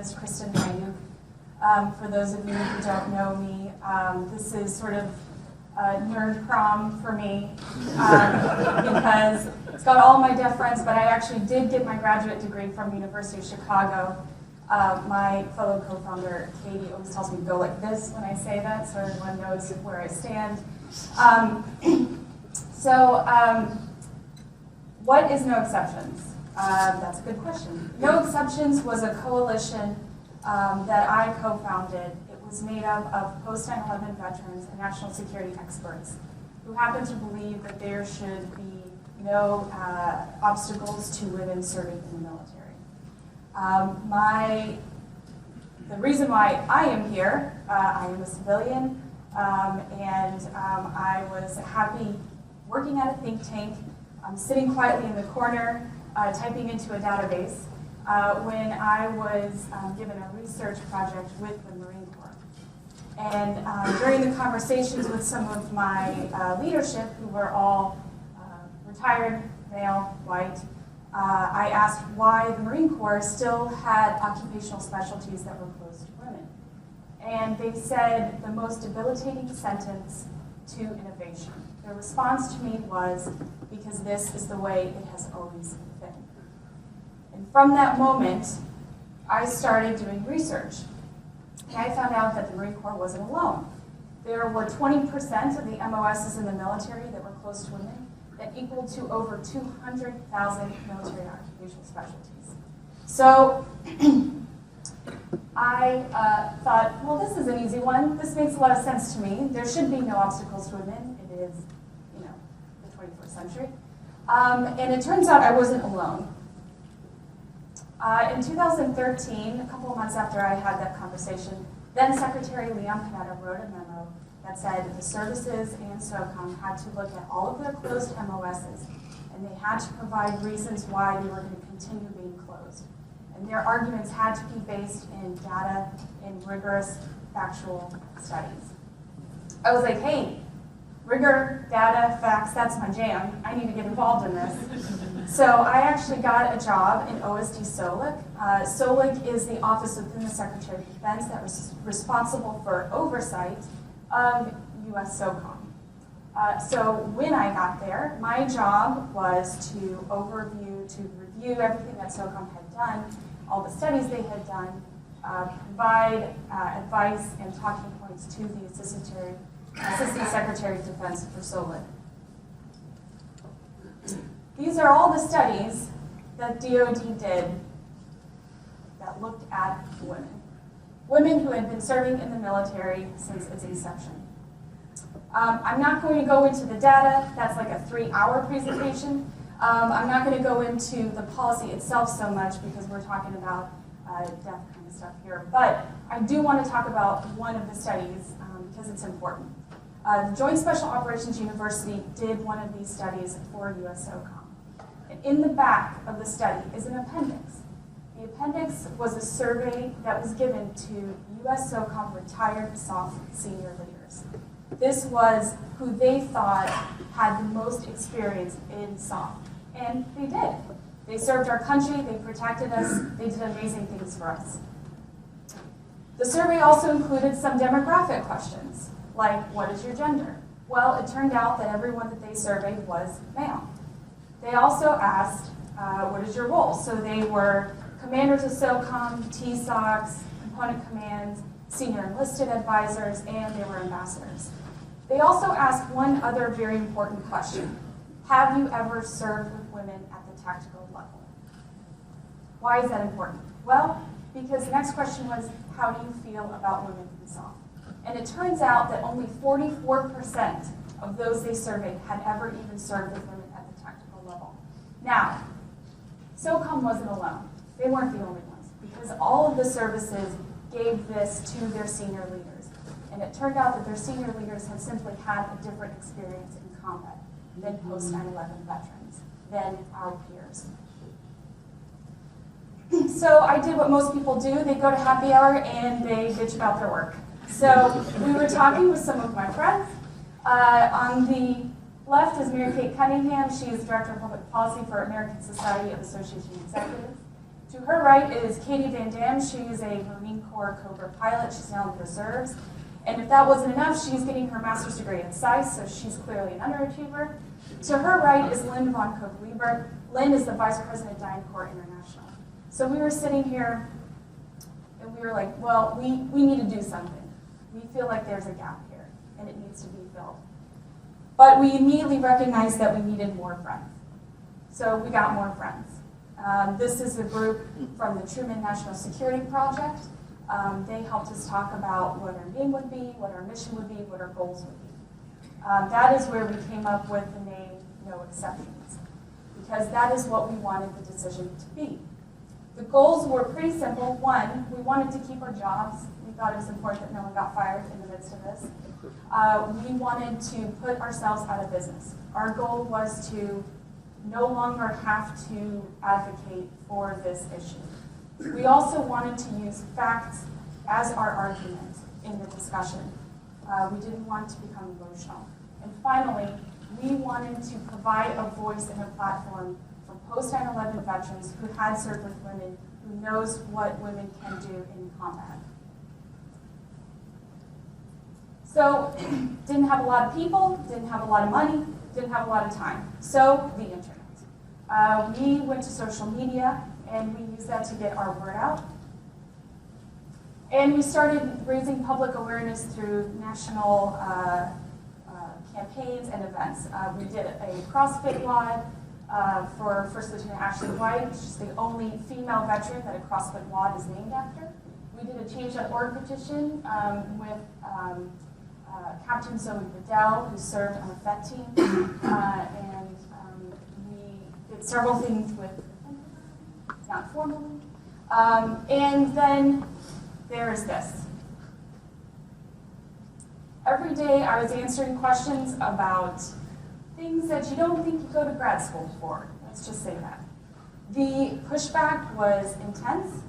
is Kristen, Hajduk. For those of you who don't know me, this is sort of nerd prom for me because it's got all my deaf friends, but I actually did get my graduate degree from University of Chicago. My fellow co-founder, Katie, always tells me to go like this when I say that, so everyone knows where I stand. What is No Exceptions? That's a good question. No Exceptions was a coalition that I co-founded. It was made up of post-9/11 veterans and national security experts who happen to believe that there should be no obstacles to women serving in the military. The reason why I am here, I am a civilian, and I was happy working at a think tank, sitting quietly in the corner, typing into a database, when I was given a research project with the Marine Corps. And during the conversations with some of my leadership, who were all retired, male, white, I asked why the Marine Corps still had occupational specialties that were closed to women. And they said the most debilitating sentence to innovation. Their response to me was, because this is the way it has always been. And from that moment, I started doing research. And I found out that the Marine Corps wasn't alone. There were 20% of the MOSs in the military that were closed to women, that equaled to over 200,000 military occupational specialties. So I thought, well, this is an easy one. This makes a lot of sense to me. There should be no obstacles to women. It is, the 21st century. And it turns out I wasn't alone. In 2013, a couple of months after I had that conversation, then Secretary Leon Panetta wrote a memo that said the services and SOCOM had to look at all of their closed MOSs, and they had to provide reasons why they were going to continue being closed. And their arguments had to be based in data, in rigorous factual studies. I was like, hey, rigor, data, facts, that's my jam. I need to get involved in this. So I actually got a job in OSD SOLIC. SOLIC is the office within the Secretary of Defense that was responsible for oversight of US SOCOM. So when I got there, my job was to review everything that SOCOM had done, all the studies they had done, provide advice and talking points to the Assistant Secretary of Defense for SOLIC. These are all the studies that DoD did that looked at women. Women who had been serving in the military since its inception. I'm not going to go into the data. That's like a 3-hour presentation. I'm not going to go into the policy itself so much because we're talking about death kind of stuff here. But I do want to talk about one of the studies because it's important. The Joint Special Operations University did one of these studies for US SOCOM. And in the back of the study is an appendix. The appendix was a survey that was given to US SOCOM retired SOF senior leaders. This was who they thought had the most experience in SOF. And they did. They served our country, they protected us, they did amazing things for us. The survey also included some demographic questions, like what is your gender? Well, it turned out that everyone that they surveyed was male. They also asked, what is your role? So they were commanders of SOCOM, TSOCs, component commands, senior enlisted advisors, and they were ambassadors. They also asked one other very important question. Have you ever served with women at the tactical level? Why is that important? Well, because the next question was, how do you feel about women in SOF? And it turns out that only 44% of those they surveyed had ever even served with women at the tactical level. Now, SOCOM wasn't alone. They weren't the only ones, because all of the services gave this to their senior leaders. And it turned out that their senior leaders had simply had a different experience in combat than post-9/11 veterans, than our peers. So I did what most people do. They go to happy hour and they bitch about their work. So we were talking with some of my friends. On the left is Mary Kate Cunningham. She is Director of Public Policy for American Society of Association Executives. To her right is Katie Van Dam. She is a Marine Corps Cobra pilot. She's now in the reserves. And if that wasn't enough, she's getting her master's degree at CSIS, so she's clearly an underachiever. To her right is Lynn von Koch-Liebert. Lynn is the Vice President of DynCorp International. So we were sitting here, and we were like, well, we need to do something. We feel like there's a gap here, and it needs to be filled. But we immediately recognized that we needed more friends. So we got more friends. This is a group from the Truman National Security Project. They helped us talk about what our name would be, what our mission would be, what our goals would be. That is where we came up with the name No Exceptions, because that is what we wanted the decision to be. The goals were pretty simple. One, we wanted to keep our jobs. We thought it was important that no one got fired in the midst of this. We wanted to put ourselves out of business. Our goal was to no longer have to advocate for this issue. We also wanted to use facts as our argument in the discussion. We didn't want to become emotional. And finally, we wanted to provide a voice and a platform for post-9/11 veterans who had served with women, who knows what women can do in combat. So, didn't have a lot of people, didn't have a lot of money, didn't have a lot of time. So, the internet. We went to social media, and we used that to get our word out. And we started raising public awareness through national campaigns and events. We did a CrossFit WOD for First Lieutenant Ashley White. She's the only female veteran that a CrossFit WOD is named after. We did a Change.org petition with Captain Zoe Riddell, who served on the FET team, and we did several things with, not formally. And then there's this. Every day I was answering questions about things that you don't think you go to grad school for. Let's just say that. The pushback was intense,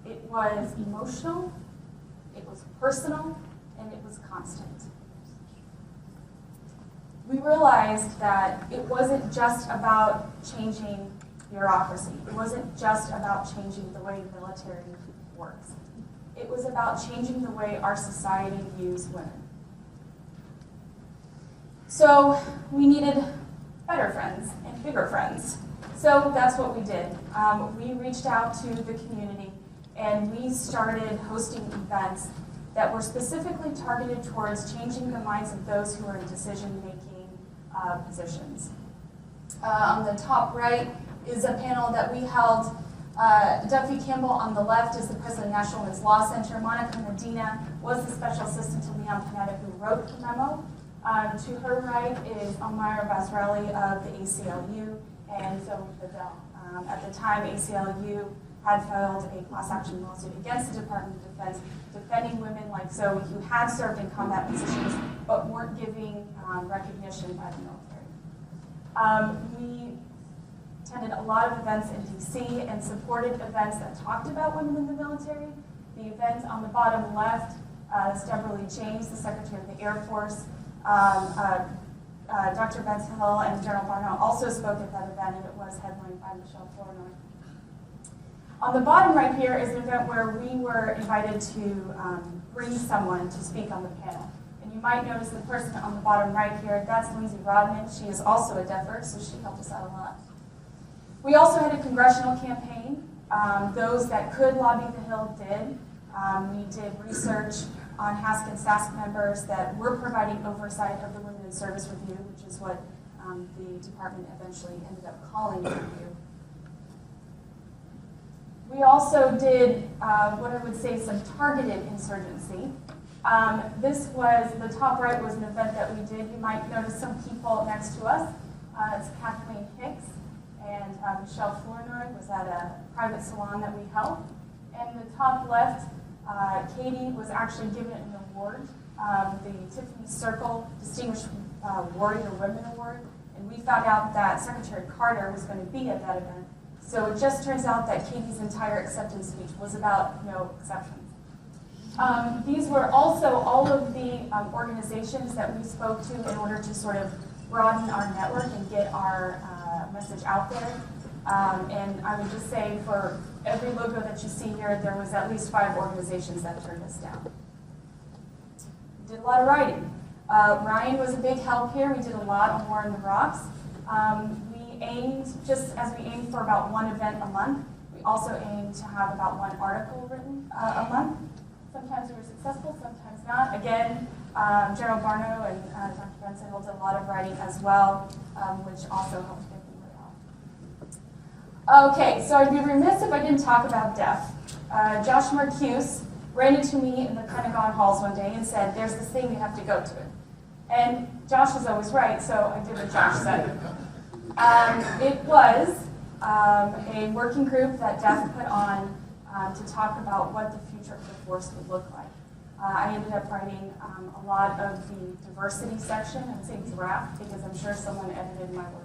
it was emotional, it was personal, and it was constant. We realized that it wasn't just about changing bureaucracy. It wasn't just about changing the way the military works. It was about changing the way our society views women. So we needed better friends and bigger friends. So that's what we did. We reached out to the community and we started hosting events that were specifically targeted towards changing the minds of those who are in decision-making positions. On the top right is a panel that we held. Duffy Campbell on the left is the president of the National Women's Law Center. Monica Medina was the special assistant to Leon Panetta who wrote the memo. To her right is Elmira Basrelli of the ACLU and Zoe Bedell. At the time, ACLU had filed a class action lawsuit against the Department of Defense, defending women like Zoe who had served in combat positions but weren't giving recognition by the military. We attended a lot of events in DC and supported events that talked about women in the military. The event on the bottom left is Deborah Lee James, the Secretary of the Air Force. Dr. Vince Hill and General Barnell also spoke at that event, and it was headlined by Michelle Flournoy. On the bottom right here is an event where we were invited to bring someone to speak on the panel. And you might notice the person on the bottom right here, that's Lindsay Rodman. She is also a defer, so she helped us out a lot. We also had a congressional campaign. Those that could lobby the Hill did. We did research on HASC and SASC members that were providing oversight of the Women in Service Review, which is what the department eventually ended up calling the review. We also did what I would say some targeted insurgency. This was, the top right was an event that we did. You might notice some people next to us. It's Kathleen Hicks and Michelle Flournoy was at a private salon that we held. And the top left, Katie was actually given an award, the Tiffany Circle Distinguished Warrior Women Award, and we found out that Secretary Carter was going to be at that event. So it just turns out that Katie's entire acceptance speech was about no exceptions. These were also all of the organizations that we spoke to in order to sort of broaden our network and get our message out there. And I would just say for every logo that you see here, there was at least 5 organizations that turned us down. We did a lot of writing. Ryan was a big help here. We did a lot on War on the Rocks. We aimed, just as we aimed for about 1 event a month, we also aimed to have about 1 article written a month. Sometimes we were successful, sometimes not. Again, General Barno and Dr. Benson did a lot of writing as well, which also helped get the word out. Okay, so I'd be remiss if I didn't talk about deaf. Josh Marcuse ran into me in the Pentagon halls one day and said, "There's this thing, you have to go to it." And Josh was always right, so I did what Josh said. It was a working group that DEF put on to talk about what the future of the force would look like. I ended up writing a lot of the diversity section, I'd say draft, because I'm sure someone edited my work.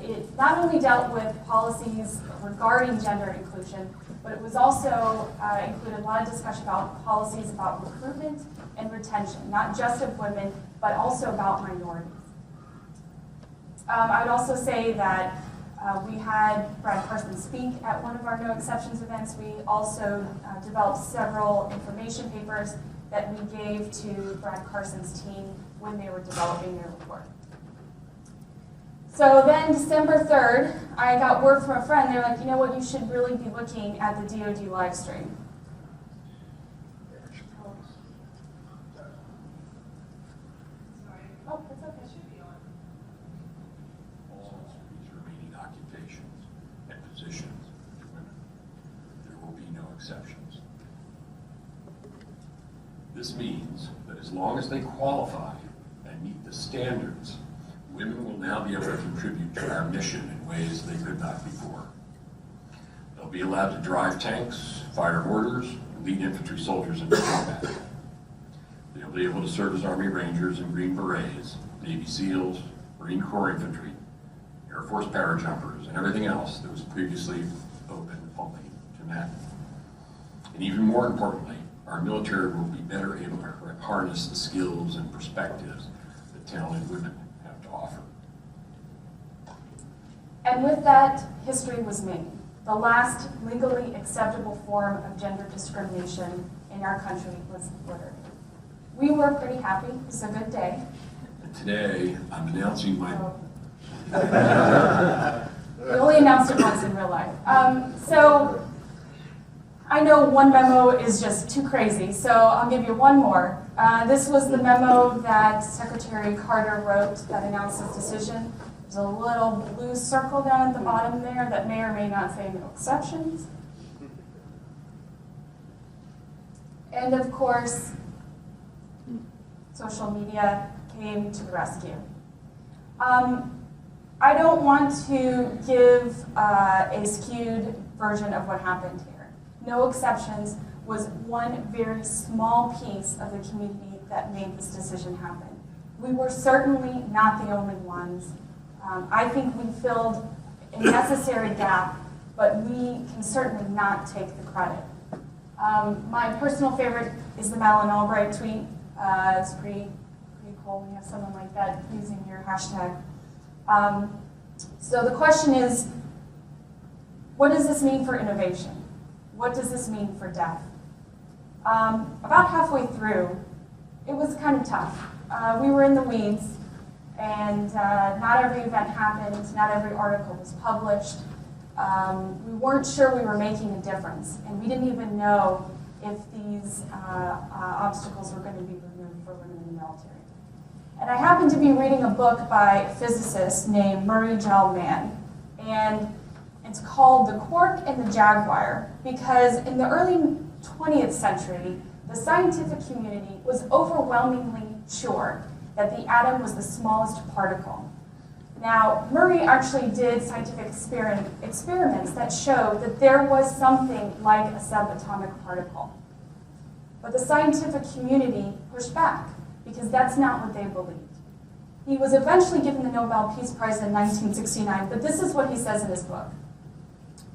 It not only dealt with policies regarding gender inclusion, but it was also included a lot of discussion about policies about recruitment and retention, not just of women, but also about minorities. I would also say that we had Brad Carson speak at one of our No Exceptions events. We also developed several information papers that we gave to Brad Carson's team when they were developing their report. So then December 3rd, I got word from a friend. They're like, you know what, you should really be looking at the DoD live stream. Oh, that's okay. It should be on. All these remaining occupations and positions for women. There will be no exceptions. This means that as long as they qualify and meet the standards, women will now be able to contribute to our mission in ways they could not before. They'll be allowed to drive tanks, fire mortars, and lead infantry soldiers into combat. They'll be able to serve as Army Rangers and Green Berets, Navy SEALs, Marine Corps Infantry, Air Force parajumpers, and everything else that was previously open only to men. And even more importantly, our military will be better able to harness the skills and perspectives that talented women have to offer. And with that, history was made. The last legally acceptable form of gender discrimination in our country was murder. We were pretty happy. It was a good day. And today, I'm announcing my... We only announced it once in real life. So I know one memo is just too crazy, so I'll give you one more. This was the memo that Secretary Carter wrote that announced his decision. There's a little blue circle down at the bottom there that may or may not say no exceptions. And of course, social media came to the rescue. I don't want to give a skewed version of what happened here. No exceptions was one very small piece of the community that made this decision happen. We were certainly not the only ones. I think we filled a necessary gap, but we can certainly not take the credit. My personal favorite is the Madeleine Albright tweet. It's pretty cool when you have someone like that using your hashtag. So the question is, what does this mean for innovation? What does this mean for deaf? About halfway through, it was kind of tough. We were in the weeds, and not every event happened, not every article was published. We weren't sure we were making a difference, and we didn't even know if these obstacles were going to be removed for women in the military. And I happened to be reading a book by a physicist named Murray Gell Mann, and it's called The Quark and the Jaguar, because in the early 20th century, the scientific community was overwhelmingly sure that the atom was the smallest particle. Now, Murray actually did scientific experiments that showed that there was something like a subatomic particle. But the scientific community pushed back, because that's not what they believed. He was eventually given the Nobel Peace Prize in 1969, but this is what he says in his book.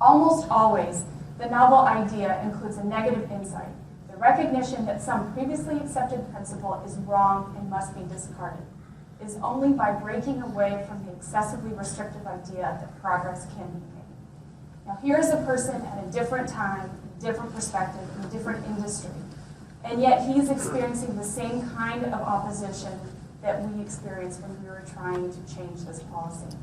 Almost always, the novel idea includes a negative insight, the recognition that some previously accepted principle is wrong and must be discarded. It is only by breaking away from the excessively restrictive idea that progress can be made. Now here's a person at a different time, a different perspective, in a different industry, and yet he's experiencing the same kind of opposition that we experienced when we were trying to change this policy.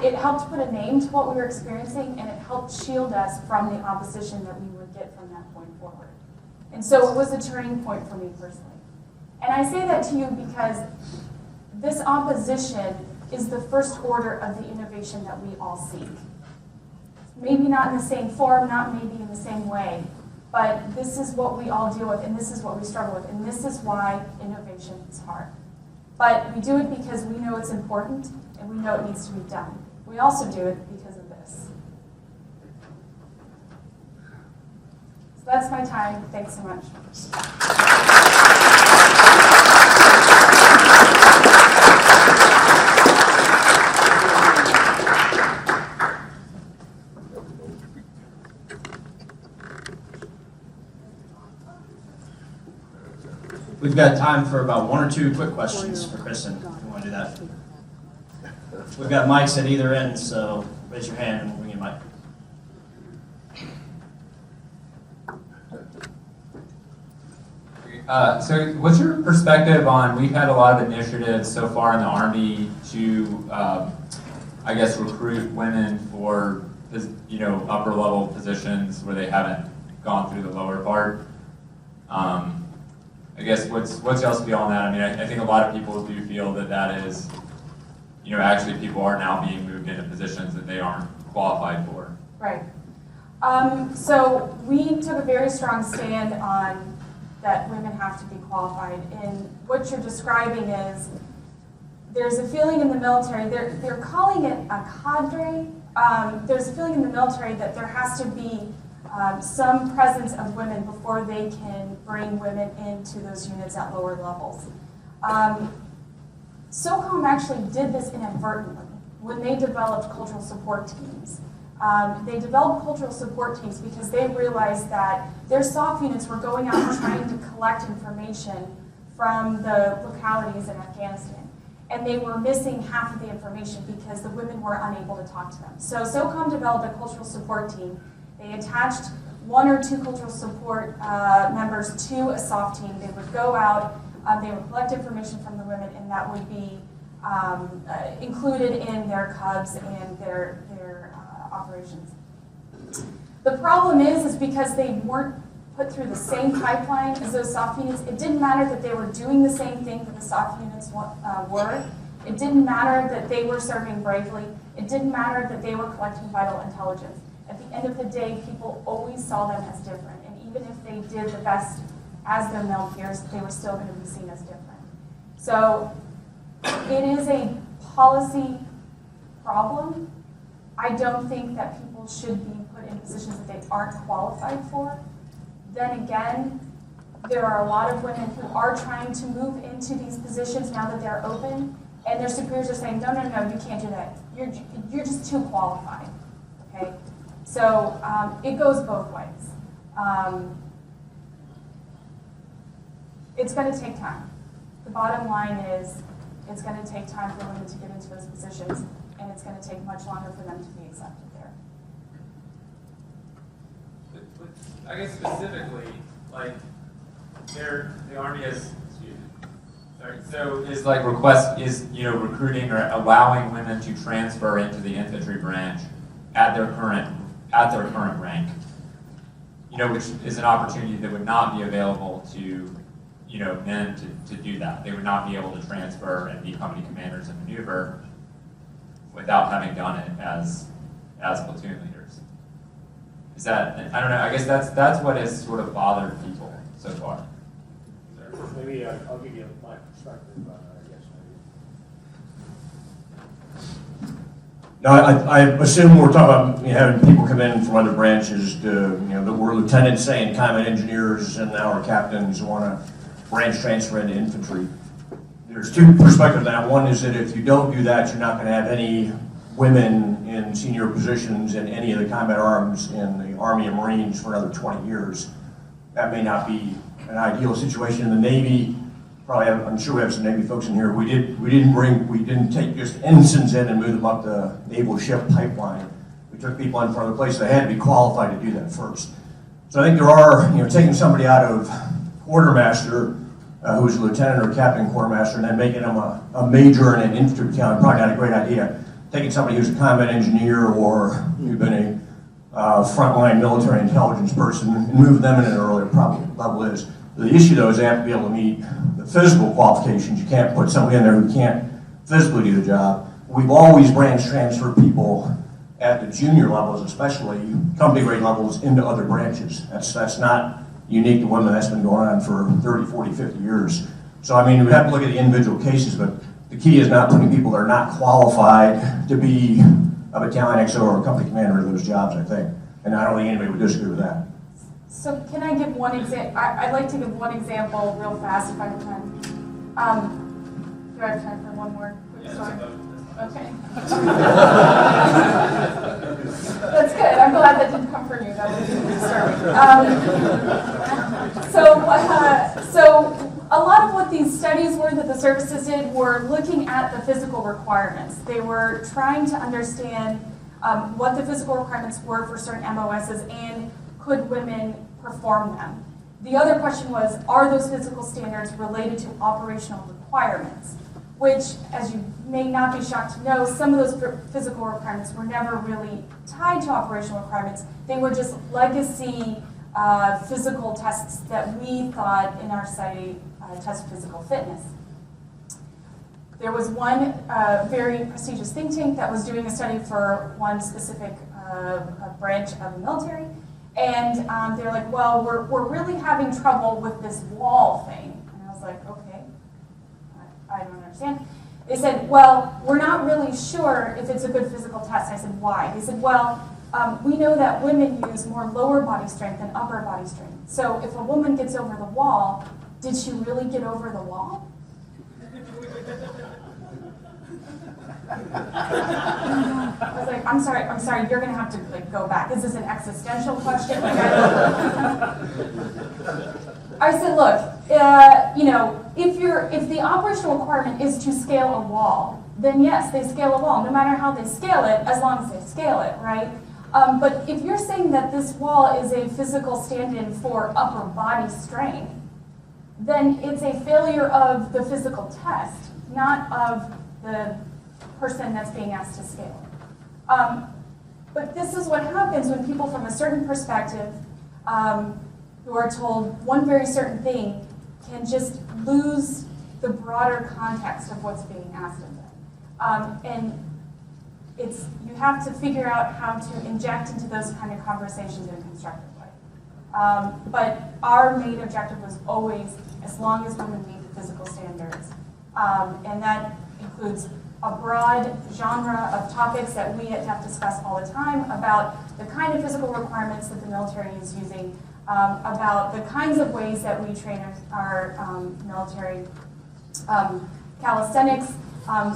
It helped put a name to what we were experiencing, and it helped shield us from the opposition that we would get from that point forward. And so it was a turning point for me personally. And I say that to you because this opposition is the first order of the innovation that we all seek. Maybe not in the same form, not maybe in the same way, but this is what we all deal with, and this is what we struggle with, and this is why innovation is hard. But we do it because we know it's important, and we know it needs to be done. We also do it because of this. So that's my time. Thanks so much. We've got time for about one or two quick questions for Kristen, if you want to do that. We've got mics at either end, so raise your hand and we'll bring you a mic. So what's your perspective on, we've had a lot of initiatives so far in the Army to, I guess, recruit women for, upper level positions where they haven't gone through the lower part. I guess what's else beyond that? I mean, I think a lot of people do feel that is, actually people are now being moved into positions that they aren't qualified for. Right. So we took a very strong stand on that women have to be qualified. And what you're describing is there's a feeling in the military, they're calling it a cadre. There's a feeling in the military that there has to be some presence of women before they can bring women into those units at lower levels. SOCOM actually did this inadvertently when they developed cultural support teams. They developed cultural support teams because they realized that their SOF units were going out and trying to collect information from the localities in Afghanistan. And they were missing half of the information because the women were unable to talk to them. So SOCOM developed a cultural support team. They attached one or two cultural support members to a SOF team. They would go out, they would collect information from the women, and that would be included in their cubs and their operations. The problem is because they weren't put through the same pipeline as those SOF units, it didn't matter that they were doing the same thing that the SOF units were. It didn't matter that they were serving bravely. It didn't matter that they were collecting vital intelligence. At the end of the day, people always saw them as different. And even if they did the best as their male peers, they were still going to be seen as different. So it is a policy problem. I don't think that people should be put in positions that they aren't qualified for. Then again, there are a lot of women who are trying to move into these positions now that they're open, and their superiors are saying, no, you can't do that. You're just too qualified, okay? So it goes both ways. It's going to take time. The bottom line is it's going to take time for women to get into those positions, and it's going to take much longer for them to be accepted there. I guess specifically, like, the Army has, So is like recruiting or allowing women to transfer into the infantry branch at their current rank, which is an opportunity that would not be available to men to do that. They would not be able to transfer and be company commanders and maneuver without having done it as platoon leaders. Is that, I don't know, I guess that's what has sort of bothered people so far. Maybe I'll give you my perspective on it, I guess. No, I assume we're talking about having people come in from other branches to, that were lieutenants, say, and combat engineers, and now are captains who want to branch transfer into infantry. There's two perspectives on that. One is that if you don't do that, you're not going to have any women in senior positions in any of the combat arms in the Army and Marines for another 20 years. That may not be an ideal situation. In the Navy, I'm sure we have some Navy folks in here. We didn't take just ensigns in and move them up the naval ship pipeline. We took people in from other places, they had to be qualified to do that first. So I think there are, taking somebody out of quartermaster, who's a lieutenant or captain quartermaster, and then making them a major in an infantry battalion, probably not a great idea. Taking somebody who's a combat engineer or who's been a frontline military intelligence person and move them in an earlier level is. The issue though is they have to be able to meet the physical qualifications. You can't put somebody in there who can't physically do the job. We've always branch transferred people at the junior levels, especially company grade levels, into other branches. That's not unique to women. That's been going on for 30, 40, 50 years. So I mean, we have to look at the individual cases, but the key is not putting people that are not qualified to be a battalion XO or a company commander of those jobs, I think. And I don't think anybody would disagree with that. So can I give one example? I'd like to give one example real fast if I can. Do I have time for one more quick story? Okay. That's good. I'm glad that didn't come from you. That was a good story. So a lot of what these studies were that the services did were looking at the physical requirements. They were trying to understand what the physical requirements were for certain MOSs and could women perform them. The other question was, are those physical standards related to operational requirements? Which, as you may not be shocked to know, some of those physical requirements were never really tied to operational requirements. They were just legacy physical tests that we thought in our study test physical fitness. There was one very prestigious think tank that was doing a study for one specific branch of the military, and they're like, well, we're really having trouble with this wall thing. And I was like, okay. I don't understand. They said, well, we're not really sure if it's a good physical test. I said, why? They said, well, we know that women use more lower body strength than upper body strength. So if a woman gets over the wall, did she really get over the wall? I was like, I'm sorry, you're gonna have to go back. Is this an existential question? I said, look, if the operational requirement is to scale a wall, then yes, they scale a wall, no matter how they scale it, as long as they scale it, right? But if you're saying that this wall is a physical stand-in for upper body strength, then it's a failure of the physical test, not of the person that's being asked to scale it. But this is what happens when people from a certain perspective who are told one very certain thing can just lose the broader context of what's being asked of them. And you have to figure out how to inject into those kind of conversations in a constructive way. But our main objective was always, as long as women meet the physical standards. And that includes a broad genre of topics that we have discussed all the time about the kind of physical requirements that the military is using, about the kinds of ways that we train our military. Calisthenics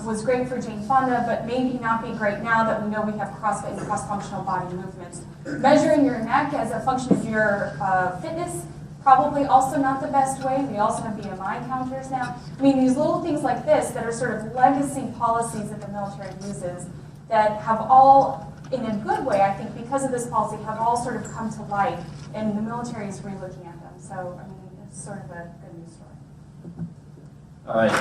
was great for Jane Fonda, but maybe not be great now that we know we have CrossFit and cross-functional body movements. Measuring your neck as a function of your fitness, probably also not the best way. We also have BMI counters now. I mean, these little things like this that are sort of legacy policies that the military uses that have all, in a good way, I think, because of this policy, have all sort of come to light, and the military is re-looking at them. So, I mean, it's sort of a good news story. All right.